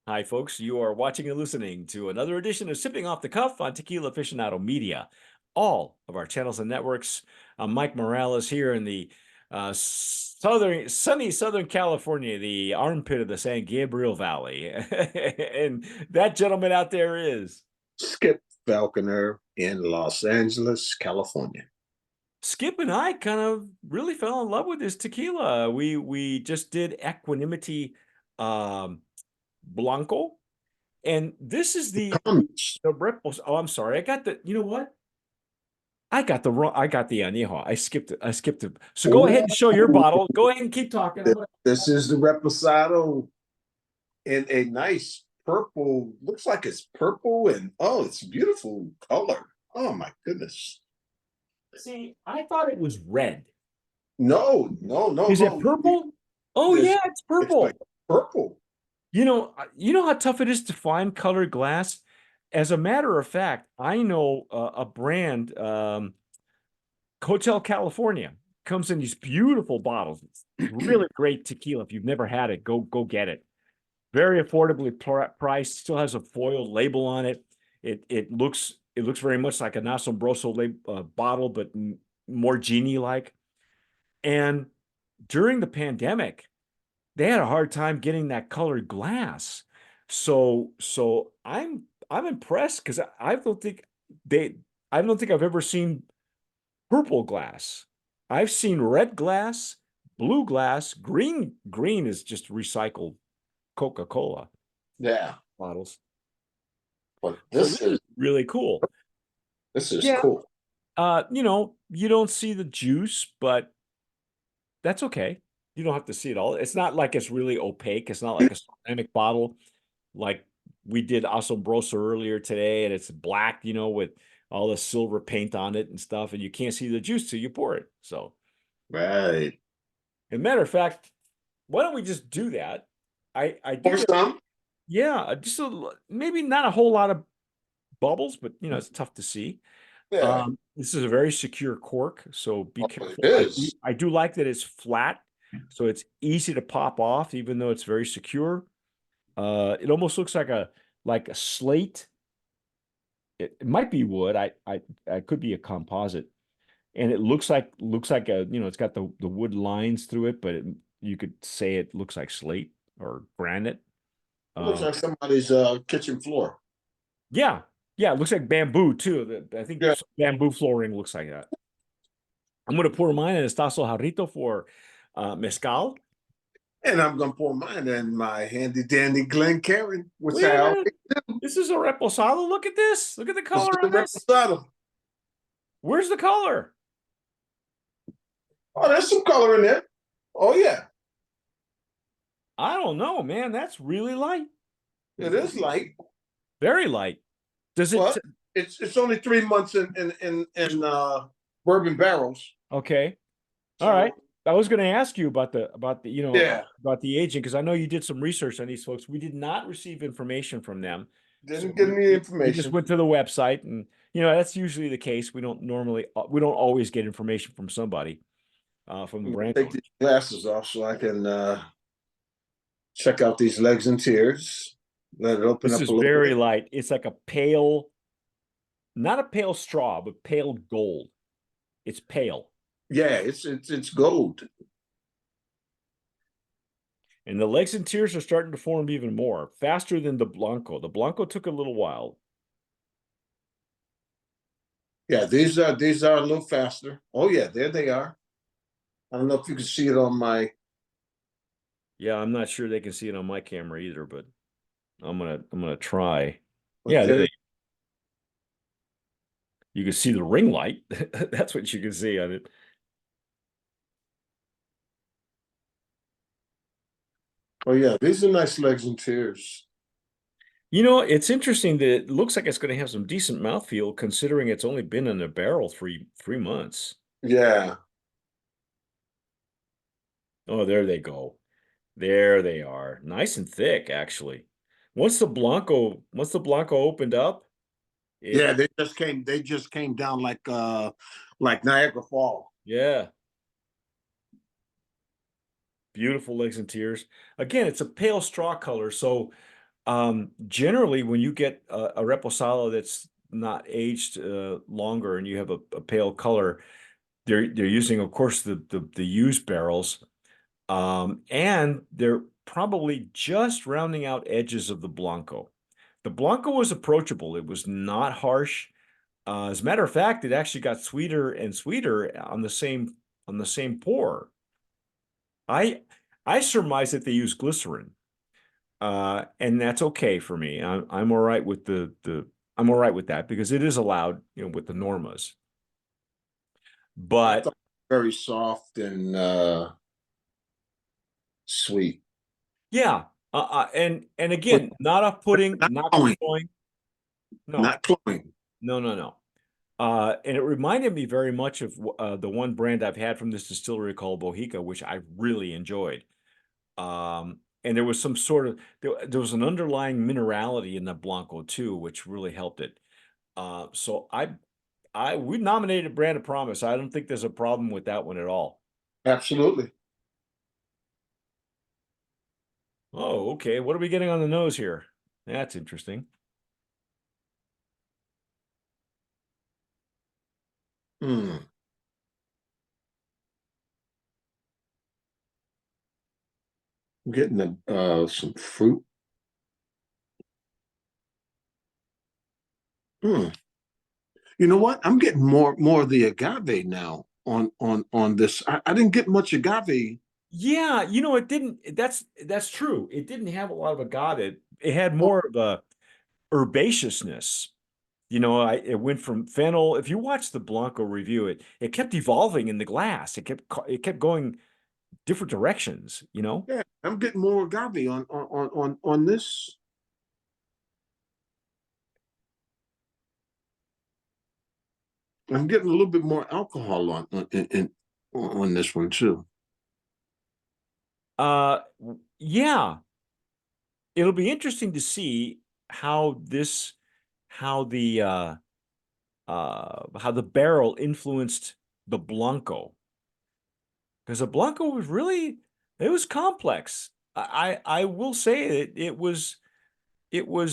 Hi, folks. You are watching and listening to another edition of Sipping Off the Cuff on Tequila Aficionado Media. All of our channels and networks. I'm Mike Morales here in the sunny Southern California, the armpit of the San Gabriel Valley. And that gentleman out there is Skip Falconer in Los Angeles, California. Skip. And I kind of really fell in love with this tequila. We just did Equanimity Blanco. And this is Comments. the Ripples. Oh, I'm sorry. You know what? I got the añejo. I skipped it. So go ahead and show your Ooh, bottle. Go ahead and keep talking. this is the Reposado in a nice purple. Looks like it's purple and oh, it's beautiful color. Oh my goodness. See, I thought it was red. No, no, no, Is it no. purple? Oh This yeah, it's it's like purple. purple. You know how tough it is to find colored glass? As a matter of fact, I know a brand, Hotel California, comes in these beautiful bottles. It's really great tequila. If you've never had it, go get it. Very affordably priced. Still has a foil label on it. It looks very much like an Asombroso bottle, but more genie like. And during the pandemic, they had a hard time getting that colored glass. So I'm impressed because they I don't think I've ever seen purple glass. I've seen red glass, blue glass, green is just recycled Coca-Cola Yeah, bottles. but So this is really cool. this is Yeah. cool. You don't see the juice, but that's okay. You don't have to see it all. It's not like it's really opaque. It's not like a ceramic bottle like we did Asombroso earlier today, and it's black, with all the silver paint on it and stuff, and you can't see the juice till you pour it. So, Right. as a matter of fact, why don't we just do that? I Pour did it. some. Yeah, maybe not a whole lot of bubbles, but it's tough to see. Yeah. This is a very secure cork, so be Oh, it careful. is. I do like that it's flat, so it's easy to pop off, even though it's very secure. It almost looks like a slate. It might be wood. I could be a composite, and it looks like it's got the wood lines through it, but you could say it looks like slate or granite. It looks Um, like somebody's kitchen floor. yeah, yeah, it looks like bamboo too. I think Yeah. bamboo flooring looks like that. I'm gonna pour mine in Estazo Jarrito for mezcal. And I'm gonna pour mine in my handy dandy Glencairn, which Wait a I minute. always This is a reposado. Look at this. Look at the this is color the on this. Reposado. Where's the color? Oh, there's some color in there. Oh yeah, I don't know, man. That's really light. it is light, Very light. Does it? but it's only 3 months in bourbon barrels. Okay. All right. So I was going to ask you yeah, about the agent because I know you did some research on these folks. We did not receive information from them, so didn't give me the we just information. went to the website, and that's usually the case. We don't always get information from somebody from the I'm gonna brand take owner. these glasses off so I can check out these legs and tears. Let it open This up is a little very bit. light. It's like a pale, not a pale straw, but pale gold. It's pale. Yeah, it's gold. And the legs and tears are starting to form even more, faster than the Blanco. The Blanco took a little while. Yeah, these are a little faster. Oh yeah, there they are. I don't know if you can see it on my. Yeah, I'm not sure they can see it on my camera either, but I'm gonna try. But Yeah, there, you can see the ring light. That's what you can see on it. oh yeah, these are nice legs and tears. It's interesting that it looks like it's going to have some decent mouthfeel considering it's only been in the barrel three months. Yeah, Oh, there they go. There they are. Nice and thick, actually. Once the Blanco opened up, it yeah, they just came down like Niagara Falls. yeah, beautiful legs and tears. Again, it's a pale straw color, so Generally, when you get a reposado that's not aged longer and you have a pale color, they're using, of course, the used barrels, and they're probably just rounding out edges of the Blanco. The Blanco was approachable. It was not harsh. As a matter of fact, it actually got sweeter and sweeter on the same pour. I I surmise that they use glycerin, and that's okay for me. I'm all right with the I'm all right with that because it is allowed, with the normas. I But thought very soft and sweet, yeah, and but again, not off-putting, not not cloying, cloying. No, not cloying. no, no, no. And it reminded me very much of the one brand I've had from this distillery called Bohica, which I really enjoyed. And there was some sort of there was an underlying minerality in the Blanco too, which really helped it. So I we nominated Brand of Promise. I don't think there's a problem with that one at all. Absolutely. Oh, okay. What are we getting on the nose here? That's interesting. Mm. I'm getting some fruit. Mm. You know what? I'm getting more of the agave now on this. I didn't get much agave. Yeah, it didn't. That's true. It didn't have a lot of agave. It had Oh, more of a herbaceousness. It went from fennel. If you watch the Blanco review, it kept evolving in the glass. It kept going different directions. yeah, I'm getting more agave on this. I'm getting a little bit more alcohol on this one too. Yeah, it'll be interesting to see how this, how the barrel influenced the Blanco, because the Blanco was really, it was complex. I will say it was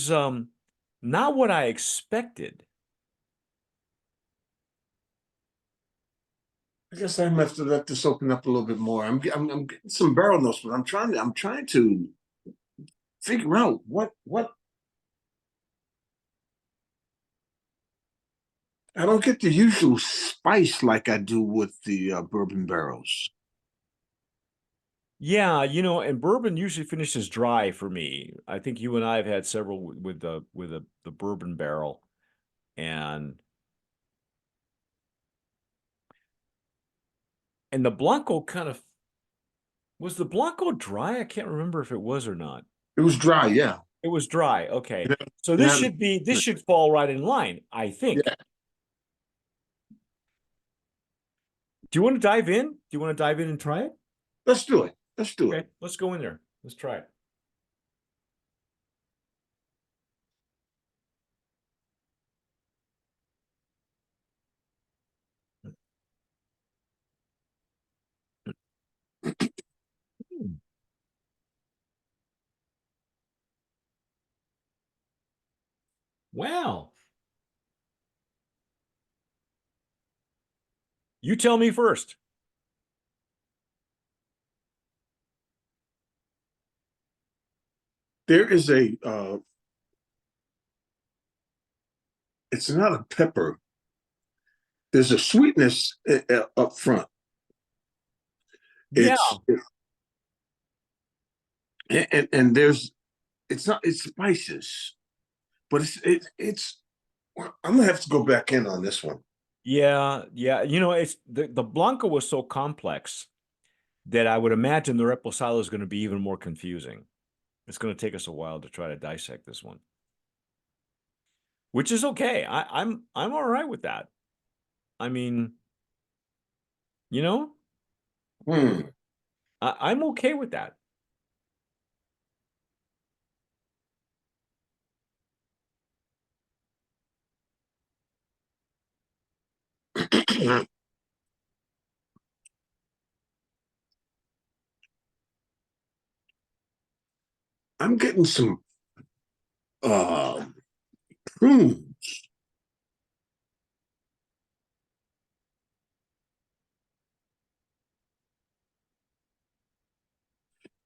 not what I expected. I guess I have to let this open up a little bit more. I'm getting some barrel notes, but I'm trying to figure out what I don't get the usual spice like I do with the bourbon barrels. Yeah, and bourbon usually finishes dry for me. I think you and I have had several with the bourbon barrel, and the Blanco kind of, was the Blanco dry? I can't remember if it was or not. It was dry, yeah. It was dry. Okay. It So it this had, should fall right in line, I think. yeah. Do you want to dive in? Do you want to dive in and try it? Let's do it. Let's do it. Okay, let's go in there. Let's try it. Hmm. Wow. You tell me first. There is a it's not a pepper. There's a sweetness up front. Yeah. It's and there's it's not it's spices, but it's I'm gonna have to go back in on this one. Yeah, yeah. It's the Blanco was so complex that I would imagine the Reposado is going to be even more confusing. It's going to take us a while to try to dissect this one, which is okay. I'm all right with that. I mean, you know, Hmm. I'm okay with that. I'm getting some. Um, hmm.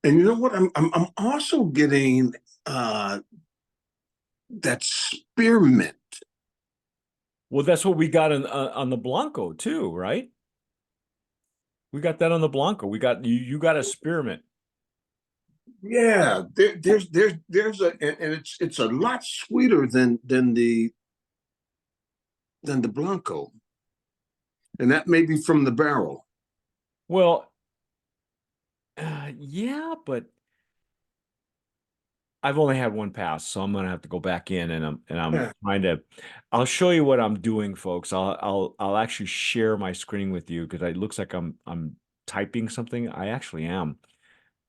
And you know what? I'm also getting uh that spearmint. Well, that's what we got on the Blanco too, right? We got that on the Blanco. We got you got a spearmint. Yeah, there's and it's a lot sweeter than the Blanco, and that may be from the barrel. Well, yeah, but I've only had one pass, so I'm gonna have to go back in and I'm Yeah. trying to. I'll show you what I'm doing, folks. I'll actually share my screen with you because it looks like I'm typing something. I actually am.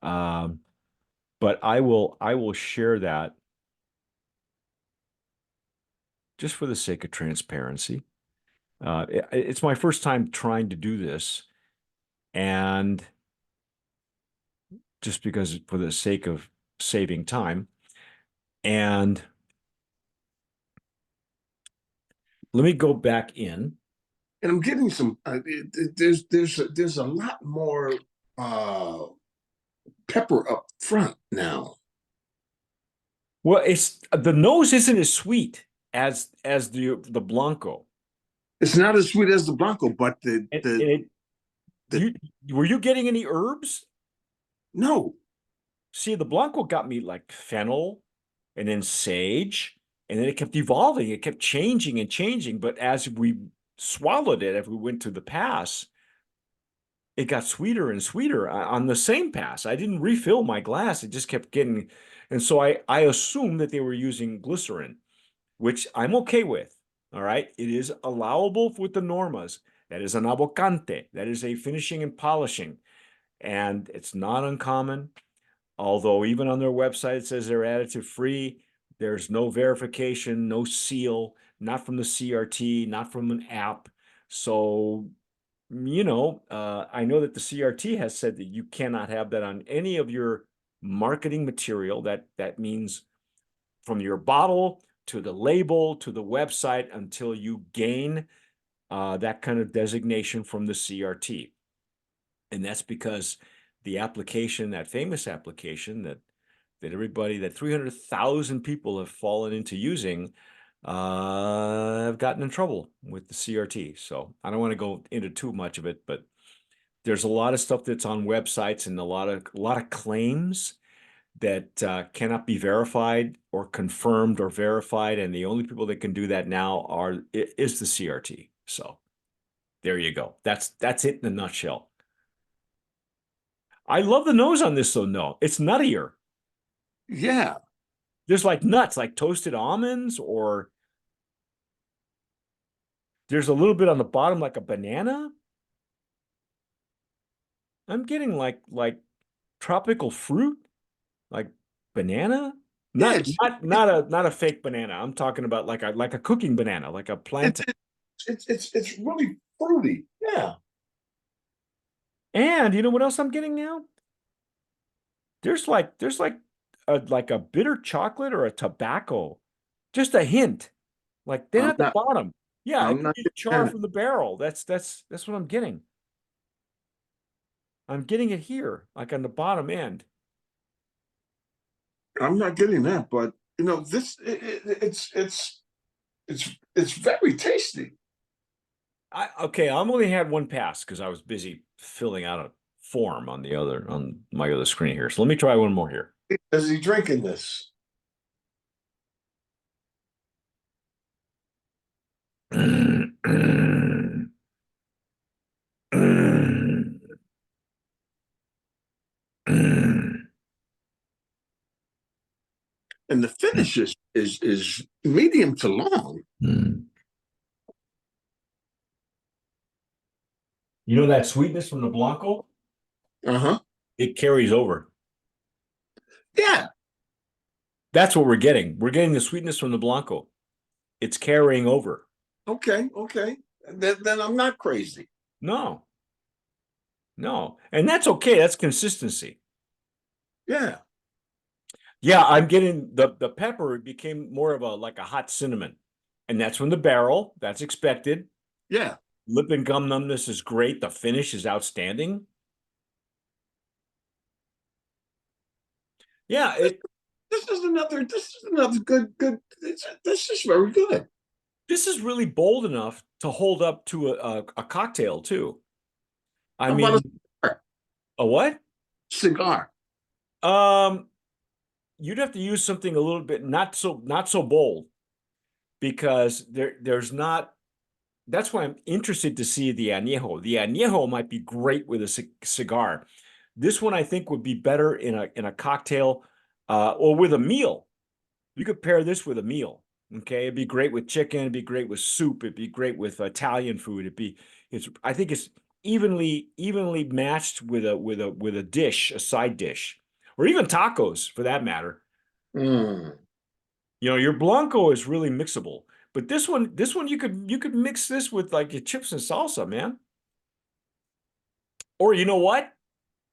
Um, but I will share that just for the sake of transparency. It's my first time trying to do this, and just because for the sake of saving time. And let me go back in. And I'm getting some. There's a lot more uh pepper up front now. Well, it's the nose isn't as sweet as the Blanco. It's not as sweet as the Blanco, but And it the you were you getting any herbs? no, See, the Blanco got me like fennel and then sage, and then it kept evolving. It kept changing and changing. But as we swallowed it, as we went to the pass, it got sweeter and sweeter on the same pass. I didn't refill my glass. It just kept getting, and so I assumed that they were using glycerin, which I'm okay with. All right. It is allowable with the normas. That is an abocante. That is a finishing and polishing. And it's not uncommon. Although even on their website it says they're additive free. There's no verification, no seal, not from the CRT, not from an app. So, I know that the CRT has said that you cannot have that on any of your marketing material. That means from your bottle to the label to the website until you gain that kind of designation from the CRT. And that's because the application, that famous application that everybody, that 300,000 people have fallen into using, have gotten in trouble with the CRT. So I don't want to go into too much of it, but there's a lot of stuff that's on websites and a lot of claims that cannot be verified or confirmed or verified, and the only people that can do that now is the CRT. So there you go. That's it in a nutshell. I love the nose on this though. No, it's nuttier. yeah, There's like nuts, like toasted almonds, or there's a little bit on the bottom like a banana. I'm getting like tropical fruit, like banana. yeah. Not not a fake banana. I'm talking about like a cooking banana, like a It's plantain. it's really fruity. Yeah. And you know what else I'm getting now? There's like a bitter chocolate or a tobacco. Just a hint. Like then I'm at the not bottom. Yeah, it I'm could not be char getting that. from the barrel. That's what I'm getting. I'm getting it here, like on the bottom end. I'm not getting that, but this it's very tasty. Okay, I'm only had one pass because I was busy filling out a form on my other screen here. So let me try one more here. Is he drinking this? And the finish is medium to long. You know that sweetness from the Blanco? Uh-huh. It carries over. Yeah. That's what we're getting. We're getting the sweetness from the Blanco. It's carrying over. Okay. Okay. Then I'm not crazy. No, no. And that's okay. That's consistency. Yeah. Yeah, I'm getting the pepper became more of a like a hot cinnamon. And that's from the barrel. That's expected. Yeah. Lip and gum numbness is great. The finish is outstanding. Yeah, This is another good. This is very good. this is really bold enough to hold up to a cocktail too. I How about a mean, cigar? a what? Cigar. Um, you'd have to use something a little bit not so bold because there's not. That's why I'm interested to see the añejo. The añejo might be great with a cigar. This one I think would be better in a cocktail or with a meal. You could pair this with a meal. Okay, it'd be great with chicken. It'd be great with soup. It'd be great with Italian food. It's. I think it's evenly matched with a dish, a side dish, or even tacos for that matter. Mm. Your blanco is really mixable, but this one you could mix this with like your chips and salsa, man. Or you know what?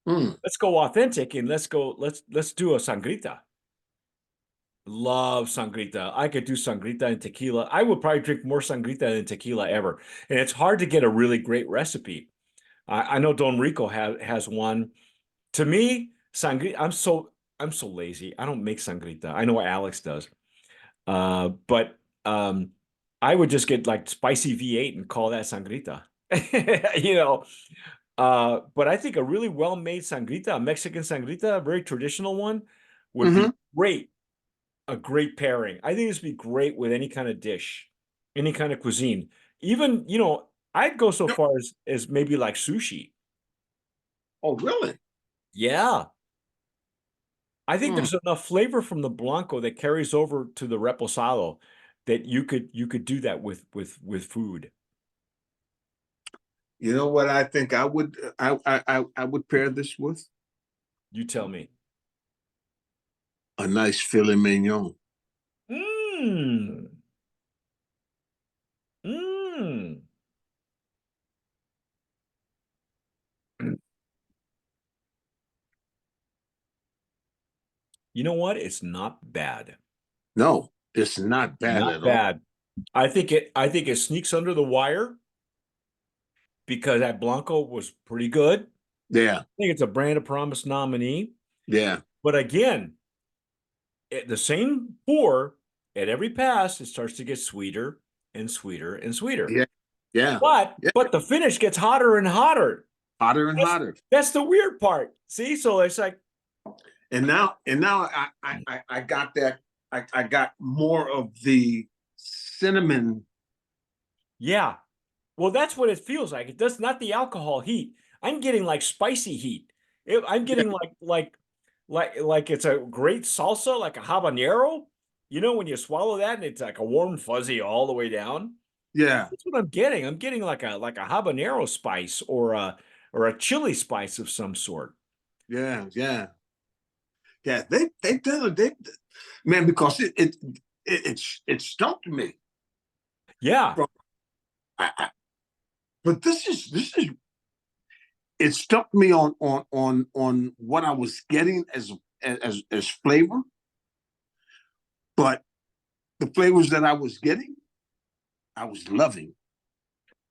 Mm. Let's go authentic and let's do a sangrita. Love sangrita. I could do sangrita and tequila. I would probably drink more sangrita than tequila ever. And it's hard to get a really great recipe. I know Don Rico has one. To me, sangrita, I'm so lazy. I don't make sangrita. I know Alex does. But I would just get like spicy V8 and call that sangrita. You know, but I think a really well-made sangrita, a Mexican sangrita, a very traditional one, would be Hmm. great a great pairing. I think this would be great with any kind of dish, any kind of cuisine. Even, I'd go so far as maybe like sushi. Oh, really? Yeah. I think Mm. there's enough flavor from the Blanco that carries over to the Reposado that you could do that with food. You know what I think I would pair this with? You tell me. A nice filet mignon. Mmm. Mmm. You know what? It's not bad. No, it's not bad Not at all. bad. I think it sneaks under the wire because that Blanco was pretty good. Yeah, Think it's a Brand of Promise nominee. yeah, But again, at the same pour, at every pass, it starts to get sweeter and sweeter and sweeter. yeah, yeah, But yeah. but the finish gets hotter and hotter. Hotter and That's, hotter. that's the weird part. See, so it's like, And now I got that. I got more of the cinnamon. yeah. Well, that's what it feels like. It does not the alcohol heat. I'm getting like spicy heat. I'm Yeah, getting like it's a great salsa, like a habanero. When you swallow that and it's like a warm fuzzy all the way down. yeah, That's what I'm getting. I'm getting like a habanero spice or a chili spice of some sort. yeah, yeah, yeah. They did it. Man, because it stumped me. Yeah. From, I, but this is it stumped me on what I was getting as flavor, but the flavors that I was getting, I was loving.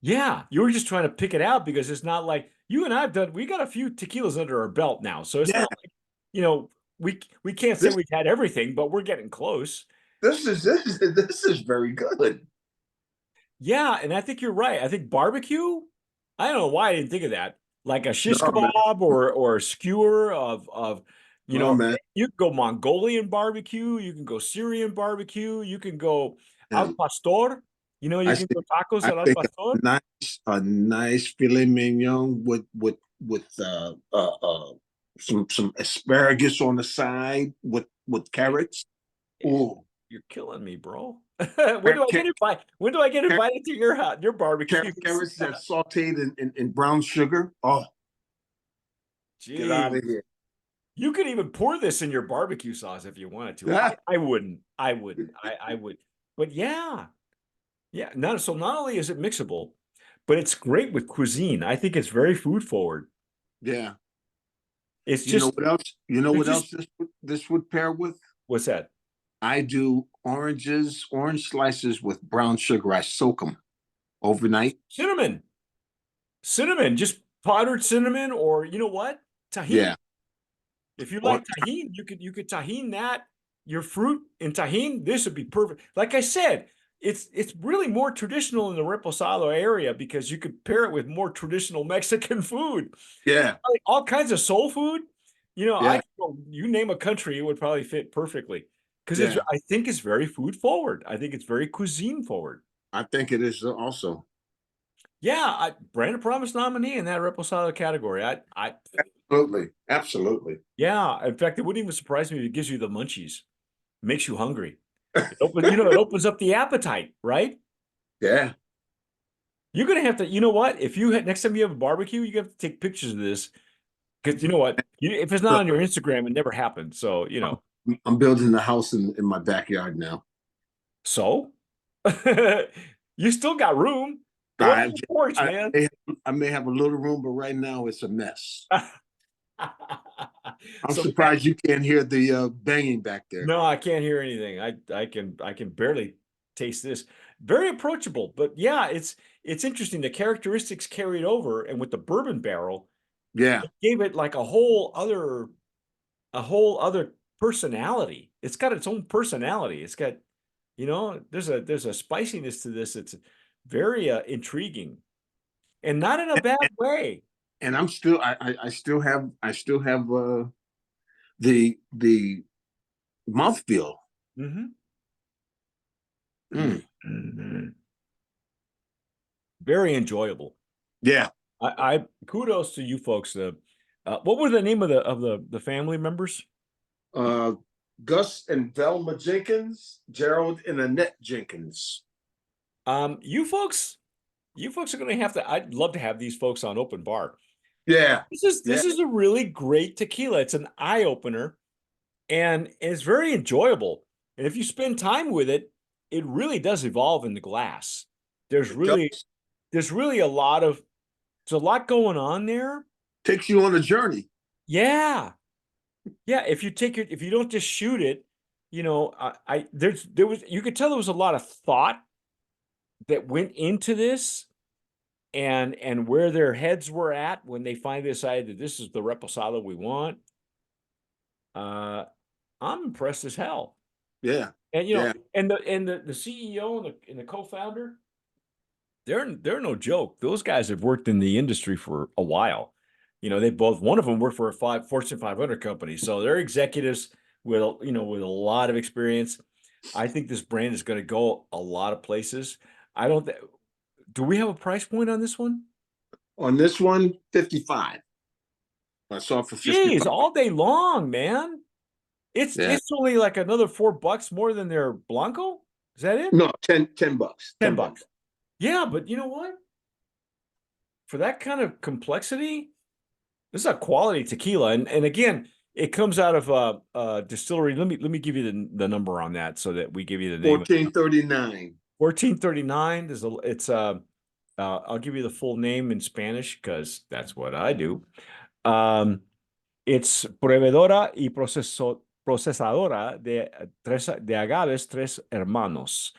Yeah. You were just trying to pick it out because it's not like you and I've done, we got a few tequilas under our belt now. So it's Yeah, not like, you know, we can't say this we've had everything, but we're getting close. this is very good. Yeah, and I think you're right. I think barbecue, I don't know why I didn't think of that. Like a shish No man, kebab or a skewer of no man, you can go Mongolian barbecue, you can go Syrian barbecue, you can go al and pastor, I you can think go tacos I al think pastor. a nice filet mignon with some asparagus on the side with carrots. Oh, You're killing me, bro. When do I get invited to your house, your barbecues? carrots that sauteed in brown sugar. Oh, get out Gee, of here. you could even pour this in your barbecue sauce if you wanted to. I, Ah, I wouldn't. I wouldn't. I would. But yeah. Yeah. So not only is it mixable, but it's great with cuisine. I think it's very food forward. yeah. It's You know just what else? You know there's what just else this would pair with? What's that? I do orange slices with brown sugar. I soak them overnight. Cinnamon. Cinnamon, just powdered cinnamon, or you know what? Tahini. Yeah. If you Or like tahini, you could tahine that your fruit in tahine. This would be perfect. Like I said, it's really more traditional in the Reposado area because you could pair it with more traditional Mexican food. yeah, Like all kinds of soul food. yeah, You name a country, it would probably fit perfectly because yeah. I think it's very food forward. I think it's very cuisine forward. I think it is also. Yeah, brand of promise nominee in that Reposado category. Absolutely. Absolutely. Yeah. In fact, it wouldn't even surprise me if it gives you the munchies, makes you hungry. It opens up the appetite, right? Yeah. You're gonna have to, you know what? If you next time you have a barbecue, you have to take pictures of this because you know what? If it's not on your Instagram, it never happened. So I'm building a house in my backyard now. so you still got room. Go on I, the porch, I, man. I may have a little room, but right now it's a mess. I'm So surprised you can't hear the banging back there. no, I can't hear anything. I can barely taste this. Very approachable, but yeah, it's interesting. The characteristics carried over, and with the bourbon barrel, Yeah. it gave it like a whole other personality. It's got its own personality. It's got, there's a spiciness to this. It's very intriguing, and not in a bad way. And I still have the mouthfeel. Hmm. Mm. Very enjoyable. Yeah. I kudos to you folks. What were the name of the family members? Uh, Gus and Velma Jenkins, Gerald and Annette Jenkins. You folks, are going to have to. I'd love to have these folks on Open Bar. Yeah. This is Yeah. this is a really great tequila. It's an eye opener, and it's very enjoyable. And if you spend time with it, it really does evolve in the glass. There's It really does. there's really a lot going on there. Takes you on a journey. Yeah. Yeah, if you don't just shoot it, there was you could tell there was a lot of thought that went into this and where their heads were at when they finally decided that this is the reposado we want. Uh, I'm impressed as hell. Yeah. And Yeah. the CEO and the co-founder, they're no joke. Those guys have worked in the industry for a while. One of them worked for a Fortune 500 company, so they're executives with a lot of experience. I think this brand is going to go a lot of places. I don't. Do we have a price point on this one? On this one, 55. I saw it for Jeez, 55. all day long, man. It's Yeah. it's only like another $4 more than their Blanco. Is that it? No, 10 bucks. 10 10 bucks. bucks. Yeah, but you know what? For that kind of complexity, this is a quality tequila, and again, it comes out of a distillery. Let me give you the number on that so that we give you the name. 1439. 1439. I'll give you the full name in Spanish because that's what I do. It's proveedora y procesadora de agaves Tres Hermanos.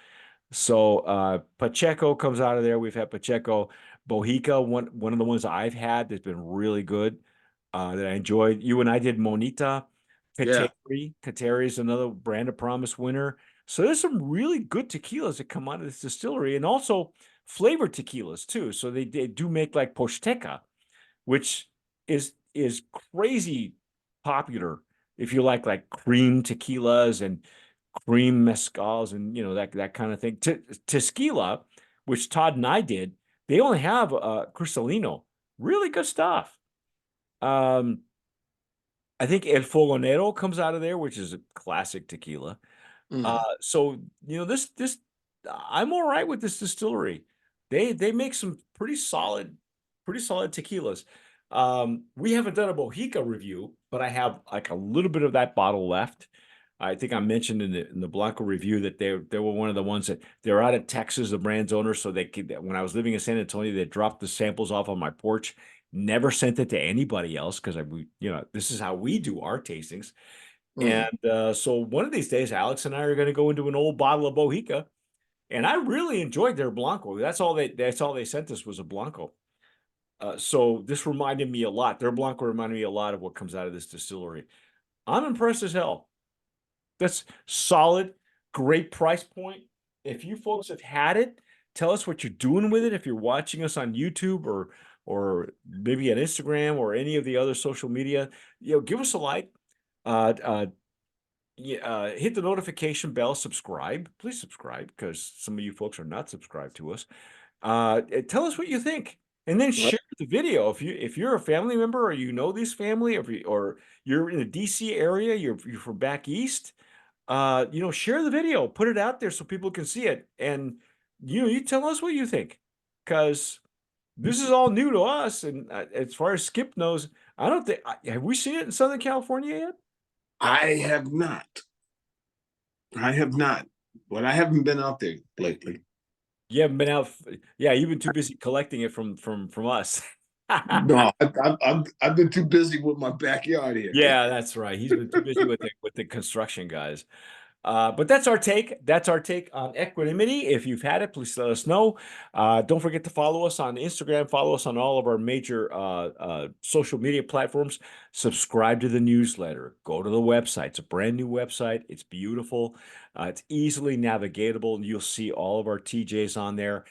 So Pacheco comes out of there. We've had Pacheco. Bohica, one of the ones I've had that's been really good, that I enjoyed. You and I did Monita. Yeah. Kateri is another brand of promise winner. So there's some really good tequilas that come out of this distillery, and also flavored tequilas too. So they do make like Posteca, which is crazy popular if you like cream tequilas and cream mezcals and that kind of thing. Tequila, which Todd and I did, they only have Cristalino. Really good stuff. Um, I think El Fogonero comes out of there, which is a classic tequila. Mm. So this I'm all right with this distillery. They make some pretty solid tequilas. We haven't done a Bohica review, but I have like a little bit of that bottle left. I think I mentioned in the Blanco review that they were one of the ones that they're out of Texas, the brand's owner. So when I was living in San Antonio, they dropped the samples off on my porch. Never sent it to anybody else because this is how we do our tastings. Mm. And so one of these days, Alex and I are going to go into an old bottle of Bohica, and I really enjoyed their Blanco. That's all they sent us was a Blanco. So this reminded me a lot. Their Blanco reminded me a lot of what comes out of this distillery. I'm impressed as hell. That's solid, great price point. If you folks have had it, tell us what you're doing with it. If you're watching us on YouTube or maybe on Instagram or any of the other social media, give us a like. Uh, uh, yeah, hit the notification bell, subscribe. Please subscribe because some of you folks are not subscribed to us. Tell us what you think, and then Right. share the video. If you're a family member or you know this family, or you're in the DC area, you're from back east, share the video, put it out there so people can see it, and you tell us what you think, because this is all new to us. And as far as Skip knows, I don't think have we seen it in Southern California yet? I have not. I have not, but I haven't been out there lately. You haven't been out. Yeah, you've been too busy collecting it from us. No, I've been too busy with my backyard here. Yeah, that's right. He's been too busy with the construction guys. But that's our take. That's our take on equanimity. If you've had it, please let us know. Don't forget to follow us on Instagram. Follow us on all of our major social media platforms. Subscribe to the newsletter. Go to the website. It's a brand new website. It's beautiful. It's easily navigatable, and you'll see all of our TJs on there.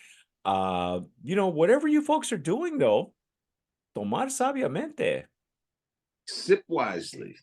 Whatever you folks are doing, though, tomar sabiamente. Sip wisely.